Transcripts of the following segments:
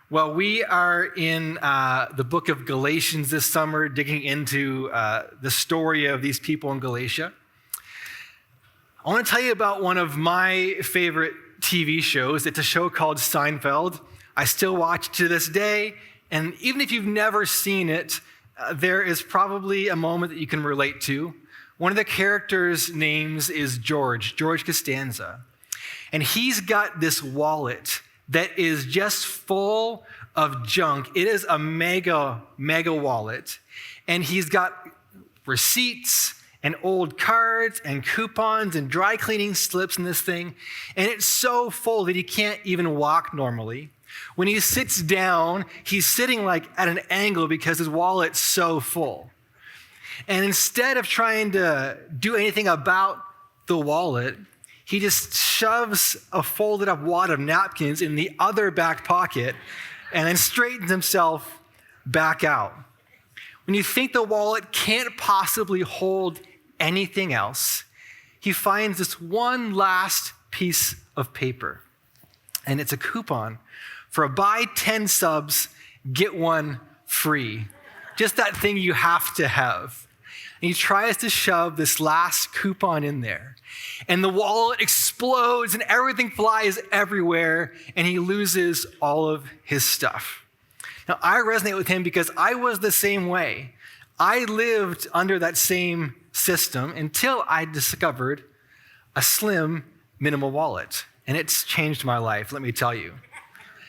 Well, we are in the book of Galatians this summer, digging into the story of these people in Galatia. I want to tell you about one of my favorite TV shows. It's a show called Seinfeld. I still watch it to this day, and even if you've never seen it, there is probably a moment that you can relate to. One of the characters' names is George Costanza, and he's got this wallet that is just full of junk. It is a mega wallet. And he's got receipts and old cards and coupons and dry cleaning slips in this thing. And it's so full that he can't even walk normally. When he sits down, he's sitting like at an angle because his wallet's so full. And instead of trying to do anything about the wallet, he just shoves a folded up wad of napkins in the other back pocket and then straightens himself back out. When you think the wallet can't possibly hold anything else, he finds this one last piece of paper. And it's a coupon for a buy 10 subs, get one free. Just that thing you have to have. And he tries to shove this last coupon in there. And the wallet explodes and everything flies everywhere and he loses all of his stuff. Now, I resonate with him because I was the same way. I lived under that same system until I discovered a slim, minimal wallet. And it's changed my life, let me tell you.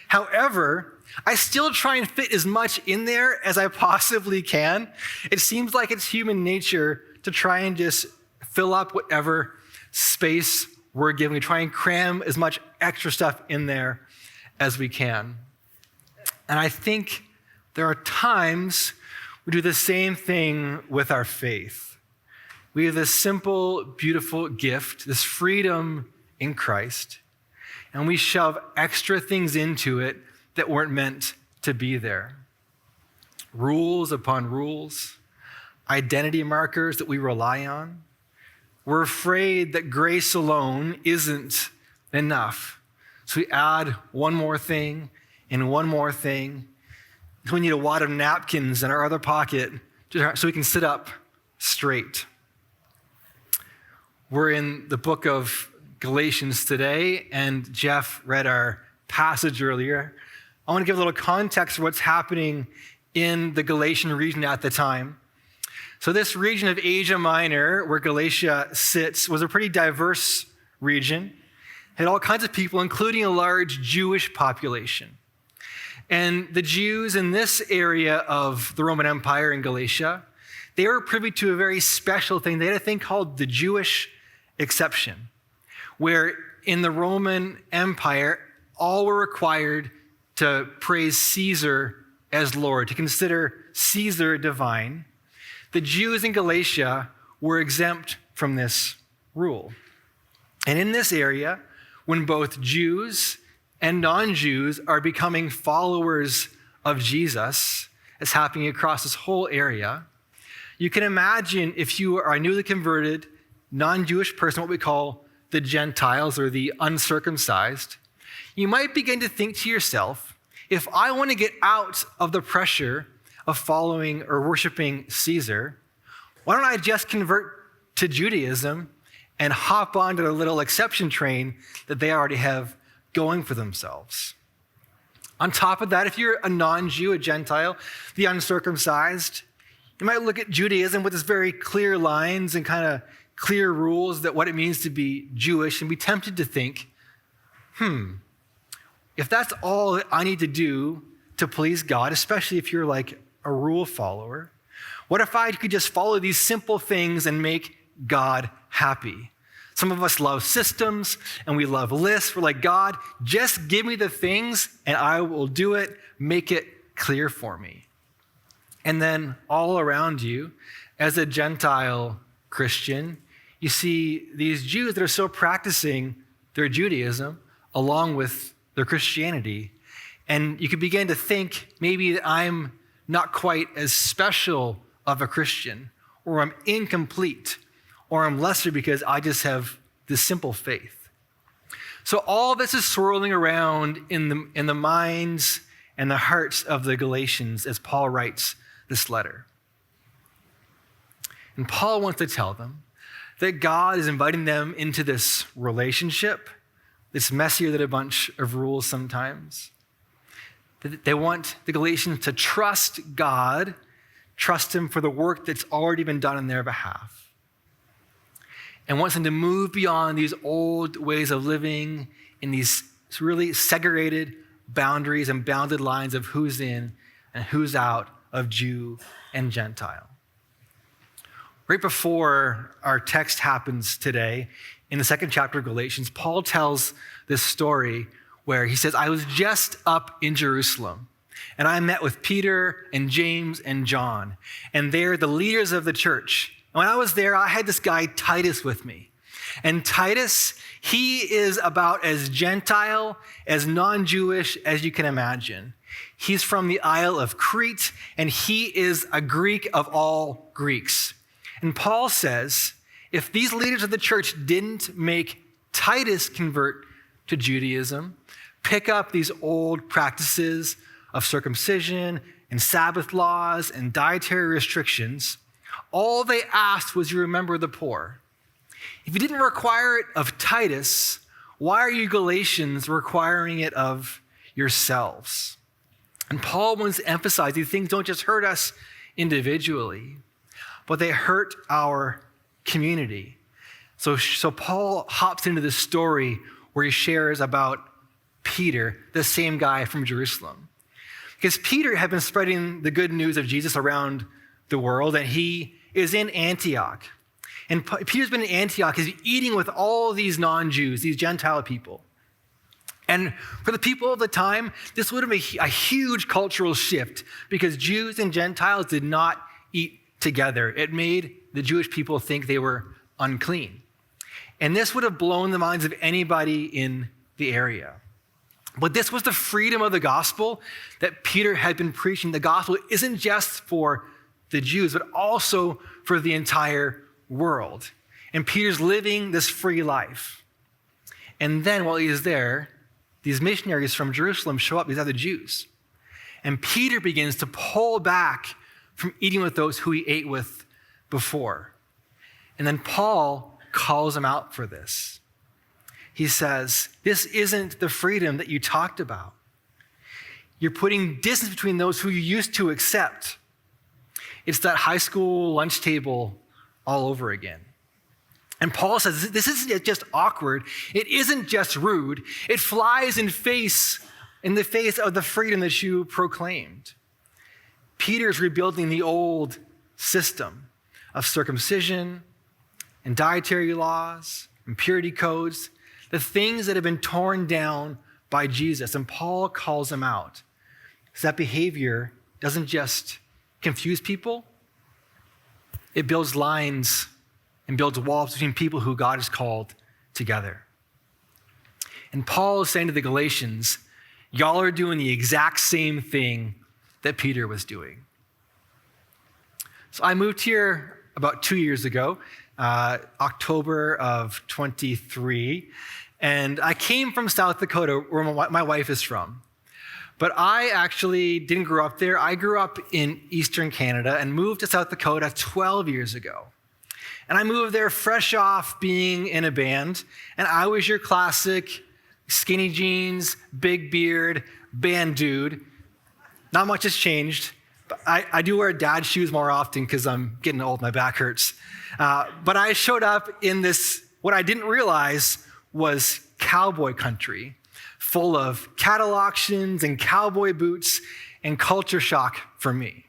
However, I still try and fit as much in there as I possibly can. It seems like it's human nature to try and just fill up whatever space we're given. We try and cram as much extra stuff in there as we can. And I think there are times we do the same thing with our faith. We have this simple, beautiful gift, this freedom in Christ, and we shove extra things into it that weren't meant to be there. Rules upon rules, identity markers that we rely on. We're afraid that grace alone isn't enough. So we add one more thing and one more thing. So we need a wad of napkins in our other pocket so we can sit up straight. We're in the book of Galatians today, and Jeff read our passage earlier. I want to give a little context for what's happening in the Galatian region at the time. So this region of Asia Minor, where Galatia sits, was a pretty diverse region. It had all kinds of people, including a large Jewish population. And the Jews in this area of the Roman Empire in Galatia, they were privy to a very special thing. They had a thing called the Jewish exception, where in the Roman Empire, all were required to praise Caesar as Lord, to consider Caesar divine. The Jews in Galatia were exempt from this rule. And in this area, when both Jews and non-Jews are becoming followers of Jesus, as happening across this whole area, you can imagine if you are a newly converted, non-Jewish person, what we call the Gentiles or the uncircumcised, you might begin to think to yourself, if I want to get out of the pressure of following or worshiping Caesar, why don't I just convert to Judaism and hop onto the little exception train that they already have going for themselves? On top of that, if you're a non-Jew, a Gentile, the uncircumcised, you might look at Judaism with this very clear lines and kind of clear rules that what it means to be Jewish, and be tempted to think, if that's all that I need to do to please God, especially if you're like a rule follower, what if I could just follow these simple things and make God happy? Some of us love systems and we love lists. We're like, God, just give me the things and I will do it. Make it clear for me. And then all around you, as a Gentile Christian, you see these Jews that are still practicing their Judaism along with their Christianity. And you could begin to think maybe that I'm not quite as special of a Christian, or I'm incomplete, or I'm lesser because I just have this simple faith. So all this is swirling around in the minds and the hearts of the Galatians as Paul writes this letter. And Paul wants to tell them that God is inviting them into this relationship that's messier than a bunch of rules sometimes. They want the Galatians to trust God, trust him for the work that's already been done on their behalf, and wants them to move beyond these old ways of living in these really segregated boundaries and bounded lines of who's in and who's out of Jew and Gentile. Right before our text happens today, in the second chapter of Galatians, Paul tells this story where he says, I was just up in Jerusalem, and I met with Peter and James and John, and they're the leaders of the church. And when I was there, I had this guy Titus with me. And Titus, he is about as Gentile, as non-Jewish as you can imagine. He's from the Isle of Crete, and he is a Greek of all Greeks. And Paul says, if these leaders of the church didn't make Titus convert to Judaism, pick up these old practices of circumcision and Sabbath laws and dietary restrictions, all they asked was you remember the poor. If you didn't require it of Titus, why are you Galatians requiring it of yourselves? And Paul wants to emphasize these things don't just hurt us individually, but they hurt our community. So Paul hops into this story where he shares about Peter, the same guy from Jerusalem. Because Peter had been spreading the good news of Jesus around the world, and he is in Antioch. And Peter's been in Antioch, he's eating with all these non-Jews, these Gentile people. And for the people of the time, this would have been a huge cultural shift because Jews and Gentiles did not eat together. It made the Jewish people think they were unclean. And this would have blown the minds of anybody in the area. But this was the freedom of the gospel that Peter had been preaching. The gospel isn't just for the Jews, but also for the entire world. And Peter's living this free life. And then while he is there, these missionaries from Jerusalem show up, these other Jews. And Peter begins to pull back from eating with those who he ate with before. And then Paul calls him out for this. He says, this isn't the freedom that you talked about. You're putting distance between those who you used to accept. It's that high school lunch table all over again. And Paul says, this isn't just awkward. It isn't just rude. It flies in the face of the freedom that you proclaimed. Peter's rebuilding the old system of circumcision and dietary laws and purity codes, the things that have been torn down by Jesus. And Paul calls them out. Because that behavior doesn't just confuse people, it builds lines and builds walls between people who God has called together. And Paul is saying to the Galatians, y'all are doing the exact same thing that Peter was doing. So I moved here about 2 years ago, October of 23, and I came from South Dakota, where my wife is from. But I actually didn't grow up there. I grew up in Eastern Canada and moved to South Dakota 12 years ago. And I moved there fresh off being in a band, and I was your classic skinny jeans, big beard, band dude. Not much has changed. But I do wear dad shoes more often because I'm getting old, my back hurts. But I showed up in this, what I didn't realize was cowboy country, full of cattle auctions and cowboy boots and culture shock for me.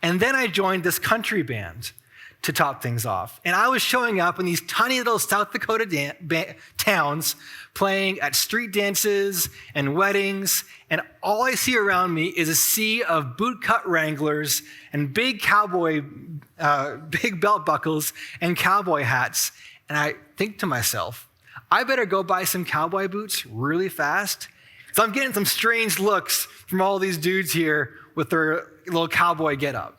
And then I joined this country band to top things off. And I was showing up in these tiny little South Dakota towns playing at street dances and weddings. And all I see around me is a sea of bootcut Wranglers and big belt buckles and cowboy hats. And I think to myself, I better go buy some cowboy boots really fast. So I'm getting some strange looks from all these dudes here with their little cowboy getup.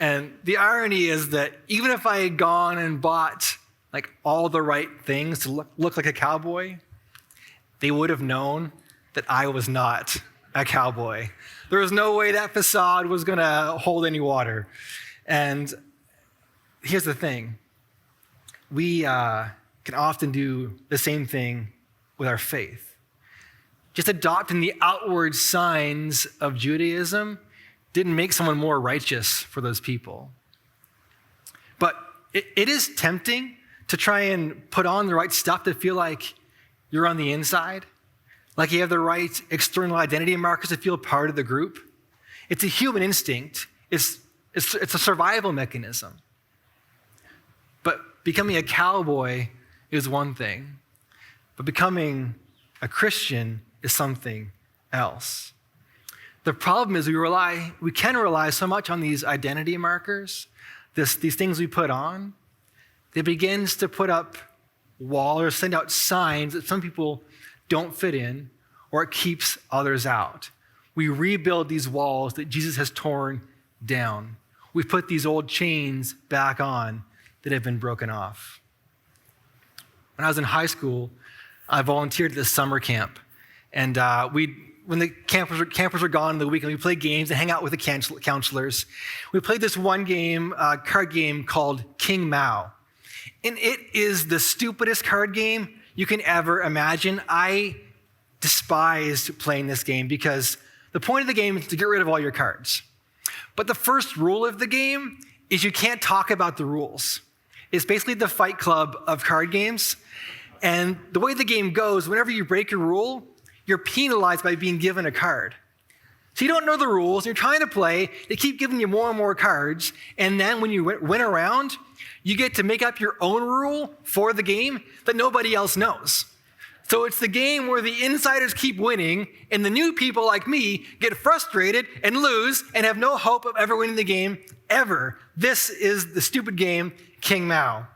And the irony is that even if I had gone and bought like all the right things to look like a cowboy, they would have known that I was not a cowboy. There was no way that facade was going to hold any water. And here's the thing. We can often do the same thing with our faith. Just adopting the outward signs of Judaism didn't make someone more righteous for those people. But it is tempting to try and put on the right stuff to feel like you're on the inside, like you have the right external identity markers to feel part of the group. It's a human instinct. It's a survival mechanism. But becoming a cowboy is one thing, but becoming a Christian is something else. The problem is we can rely so much on these identity markers, these things we put on, that begins to put up walls or send out signs that some people don't fit in, or it keeps others out. We rebuild these walls that Jesus has torn down. We put these old chains back on that have been broken off. When I was in high school, I volunteered at this summer camp. And when the campers were gone on the weekend, we played games and hang out with the counselors. We played this one game, card game called King Mao. And it is the stupidest card game you can ever imagine. I despised playing this game because the point of the game is to get rid of all your cards. But the first rule of the game is you can't talk about the rules. It's basically the Fight Club of card games. And the way the game goes, whenever you break a rule, you're penalized by being given a card. So you don't know the rules, you're trying to play, they keep giving you more and more cards, and then when you win a round, you get to make up your own rule for the game that nobody else knows. So it's the game where the insiders keep winning, and the new people like me get frustrated and lose and have no hope of ever winning the game, ever. This is the stupid game, King Mao.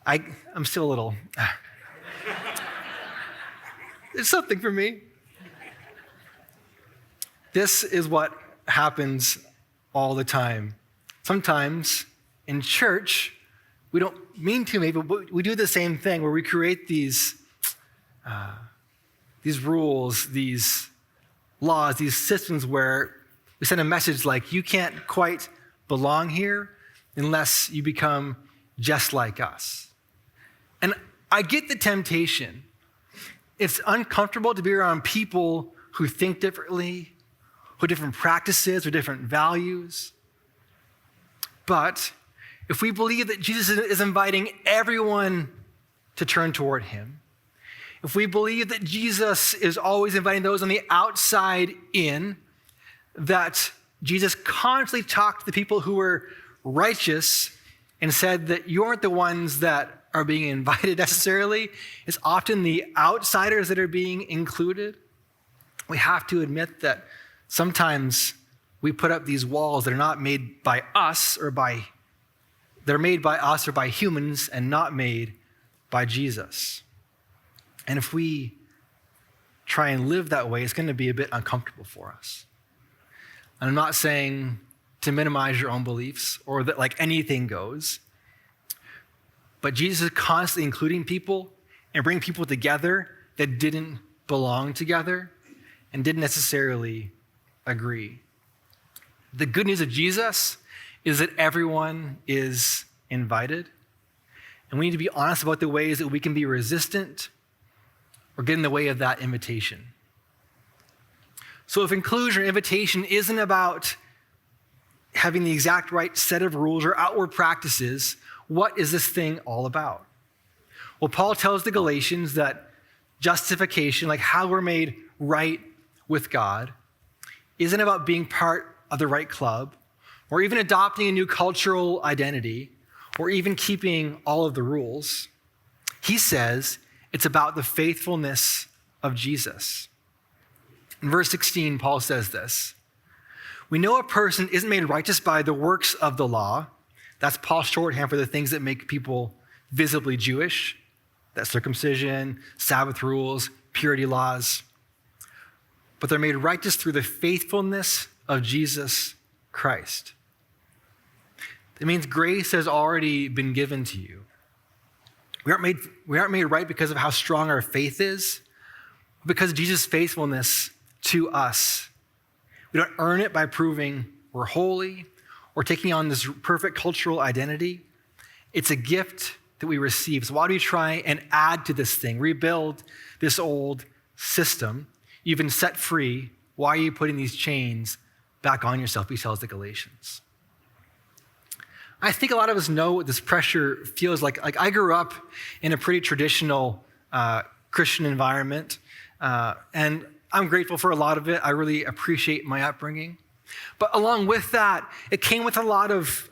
I'm still a little... It's something for me. This is what happens all the time. Sometimes in church, we don't mean to maybe, but we do the same thing where we create these rules, these laws, these systems where we send a message like, you can't quite belong here unless you become just like us. And I get the temptation. It's uncomfortable to be around people who think differently, who have different practices or different values. But if we believe that Jesus is inviting everyone to turn toward him, if we believe that Jesus is always inviting those on the outside in, that Jesus constantly talked to the people who were righteous and said that you aren't the ones that are being invited necessarily, it's often the outsiders that are being included. We have to admit that sometimes we put up these walls that are not made by us they're made by us or by humans and not made by Jesus. And if we try and live that way, it's going to be a bit uncomfortable for us. And I'm not saying to minimize your own beliefs or that like anything goes, but Jesus is constantly including people and bringing people together that didn't belong together and didn't necessarily agree. The good news of Jesus is that everyone is invited, and we need to be honest about the ways that we can be resistant or get in the way of that invitation. So if inclusion or invitation isn't about having the exact right set of rules or outward practices, what is this thing all about? Well, Paul tells the Galatians that justification, like how we're made right with God, isn't about being part of the right club or even adopting a new cultural identity or even keeping all of the rules. He says it's about the faithfulness of Jesus. In verse 16, Paul says this: we know a person isn't made righteous by the works of the law. That's Paul's shorthand for the things that make people visibly Jewish. That's circumcision, Sabbath rules, purity laws. But they're made righteous through the faithfulness of Jesus Christ. It means grace has already been given to you. We aren't made right because of how strong our faith is, because of Jesus' faithfulness to us. We don't earn it by proving we're holy or taking on this perfect cultural identity. It's a gift that we receive. So why do we try and add to this thing, rebuild this old system? You've been set free. Why are you putting these chains back on yourself? He tells the Galatians. I think a lot of us know what this pressure feels like. Like, I grew up in a pretty traditional Christian environment, and I'm grateful for a lot of it. I really appreciate my upbringing. But along with that, it came with a lot of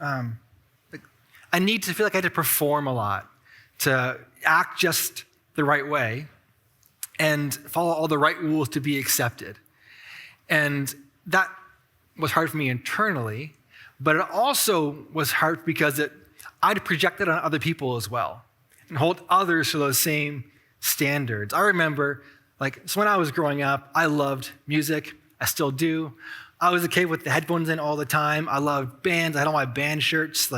a need to feel like I had to perform a lot, to act just the right way and follow all the right rules to be accepted. And that was hard for me internally, but it also was hard because I'd project it on other people as well and hold others to those same standards. I remember, so when I was growing up, I loved music. I still do. I was a kid with the headphones in all the time. I loved bands. I had all my band shirts.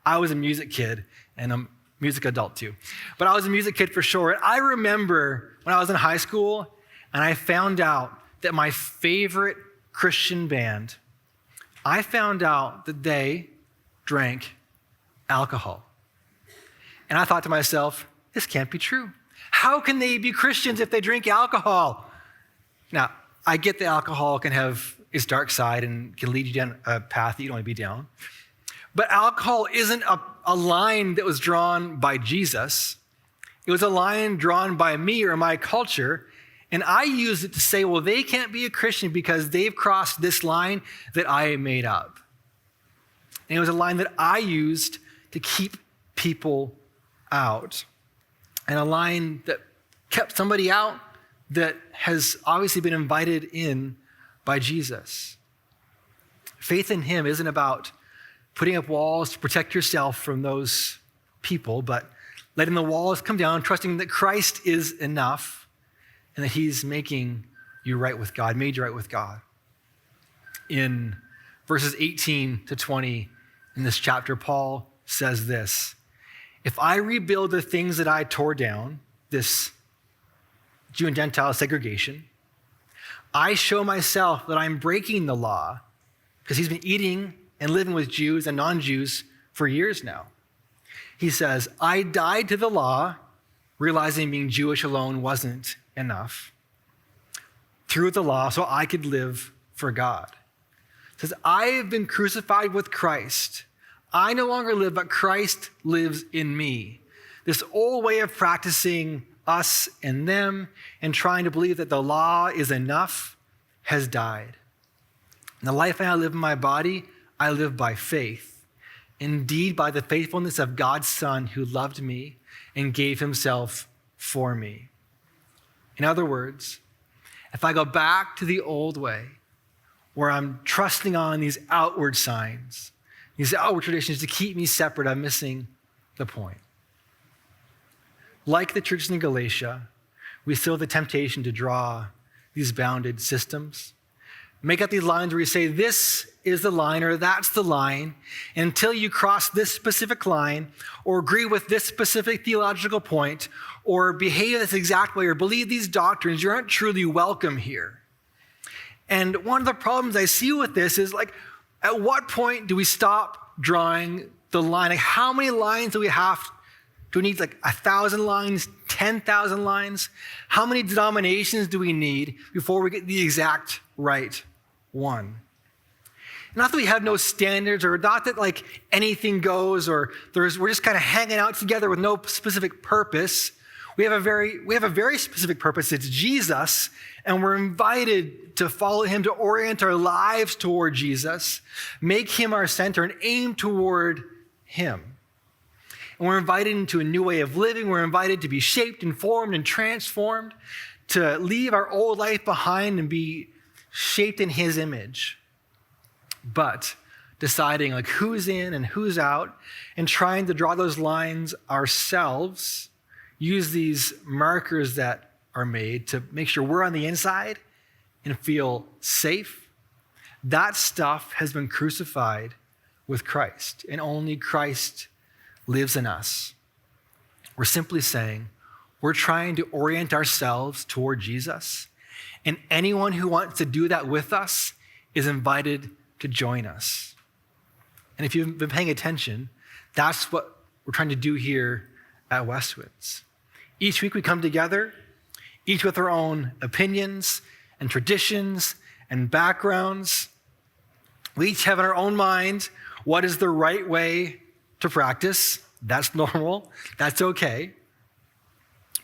I was a music kid, and I'm a music adult too. But I was a music kid for sure. And I remember when I was in high school, and I found out that my favorite Christian band, I found out that they drank alcohol. And I thought to myself, this can't be true. How can they be Christians if they drink alcohol? Now, I get that alcohol can have its dark side and can lead you down a path that you don't want to be down. But alcohol isn't a line that was drawn by Jesus. It was a line drawn by me or my culture. And I used it to say, well, they can't be a Christian because they've crossed this line that I made up. And it was a line that I used to keep people out. And a line that kept somebody out that has obviously been invited in by Jesus. Faith in him isn't about putting up walls to protect yourself from those people, but letting the walls come down, trusting that Christ is enough and that he's making you right with God, made you right with God. In verses 18 to 20 in this chapter, Paul says this: if I rebuild the things that I tore down, this Jew and Gentile segregation, I show myself that I'm breaking the law, because he's been eating and living with Jews and non-Jews for years now. He says, I died to the law, realizing being Jewish alone wasn't enough, through the law, so I could live for God. He says, I have been crucified with Christ. I no longer live, but Christ lives in me. This old way of practicing us and them and trying to believe that the law is enough has died. And the life I now live in my body, I live by faith. Indeed, by the faithfulness of God's Son who loved me and gave himself for me. In other words, if I go back to the old way, where I'm trusting on these outward signs, these outward traditions to keep me separate, I'm missing the point. Like the church in Galatia, we still have the temptation to draw these bounded systems. Make up these lines where you say, this is the line or that's the line. And until you cross this specific line or agree with this specific theological point or behave this exact way or believe these doctrines, you aren't truly welcome here. And one of the problems I see with this is at what point do we stop drawing the line? How many lines do we have? Do we need 1,000 lines, 10,000 lines? How many denominations do we need before we get the exact right one? Not that we have no standards or not that anything goes or we're just kind of hanging out together with no specific purpose. We have a very specific purpose. It's Jesus, and we're invited to follow him, to orient our lives toward Jesus, make him our center, and aim toward him. And we're invited into a new way of living. We're invited to be shaped and formed and transformed, to leave our old life behind and be shaped in his image. But deciding who's in and who's out and trying to draw those lines ourselves, use these markers that are made to make sure we're on the inside and feel safe. That stuff has been crucified with Christ, and only Christ lives in us. We're simply saying, we're trying to orient ourselves toward Jesus. And anyone who wants to do that with us is invited to join us. And if you've been paying attention, that's what we're trying to do here at Westwinds. Each week we come together, each with our own opinions and traditions and backgrounds. We each have in our own mind what is the right way to practice. That's normal. That's okay.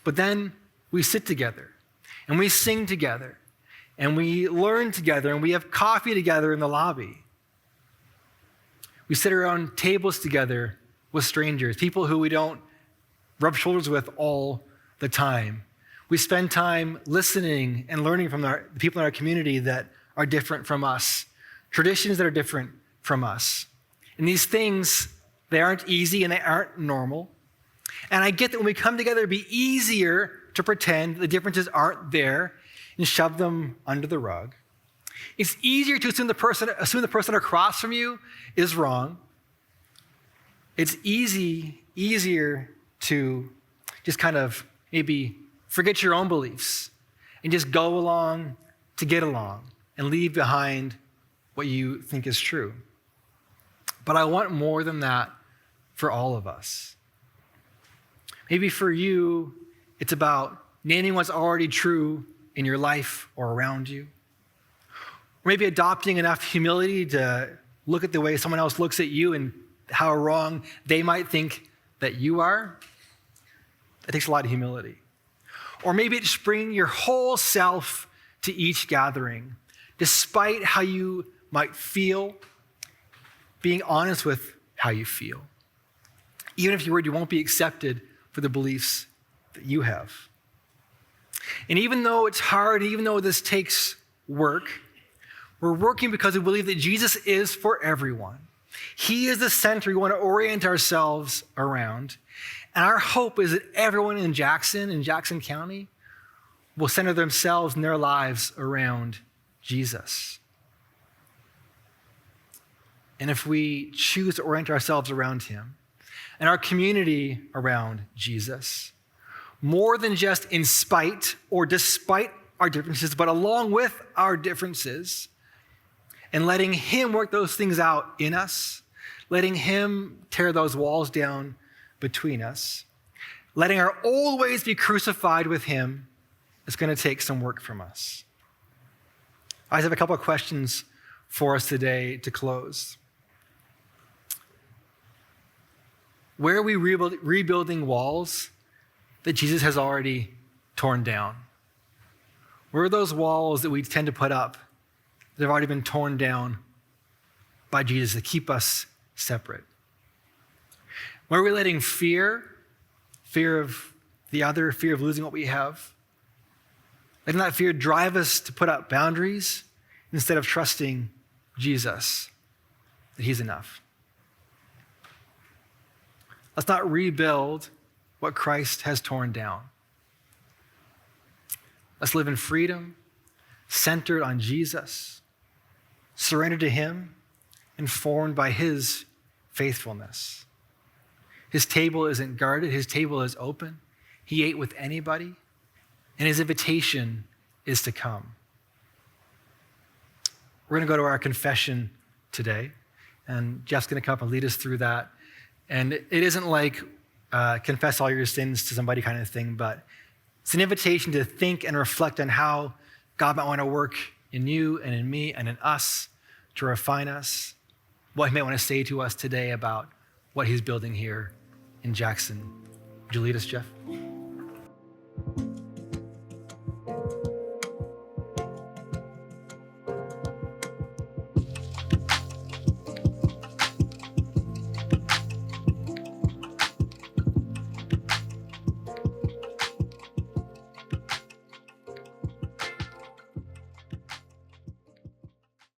But then we sit together and we sing together and we learn together and we have coffee together in the lobby. We sit around tables together with strangers, people who we don't rub shoulders with all the time. We spend time listening and learning from the people in our community that are different from us, traditions that are different from us. And these things, they aren't easy and they aren't normal. And I get that when we come together, it'd be easier to pretend the differences aren't there and shove them under the rug. It's easier to assume the person across from you is wrong. It's easier to just kind of maybe forget your own beliefs and just go along to get along and leave behind what you think is true. But I want more than that for all of us. Maybe for you, it's about naming what's already true in your life or around you. Or maybe adopting enough humility to look at the way someone else looks at you and how wrong they might think that you are. That takes a lot of humility. Or maybe it's bringing your whole self to each gathering, despite how you might feel, being honest with how you feel. Even if you're worried you won't be accepted for the beliefs that you have. And even though it's hard, even though this takes work, we're working because we believe that Jesus is for everyone. He is the center we want to orient ourselves around. And our hope is that everyone in Jackson County, will center themselves and their lives around Jesus. And if we choose to orient ourselves around him and our community around Jesus, more than just in spite or despite our differences, but along with our differences, and letting him work those things out in us, letting him tear those walls down between us, letting our old ways be crucified with him, is going to take some work from us. I just have a couple of questions for us today to close. Where are we rebuilding walls that Jesus has already torn down? Where are those walls that we tend to put up that have already been torn down by Jesus to keep us separate? Where are we letting fear of the other, fear of losing what we have, letting that fear drive us to put up boundaries instead of trusting Jesus, that he's enough? Let's not rebuild what Christ has torn down. Let's live in freedom, centered on Jesus, surrendered to him, informed by his faithfulness. His table isn't guarded. His table is open. He ate with anybody, and his invitation is to come. We're going to go to our confession today, and Jeff's going to come up and lead us through that. And it isn't like confess all your sins to somebody kind of thing, but it's an invitation to think and reflect on how God might want to work in you and in me and in us to refine us, what he might want to say to us today about what he's building here in Jackson. Would you lead us, Jeff?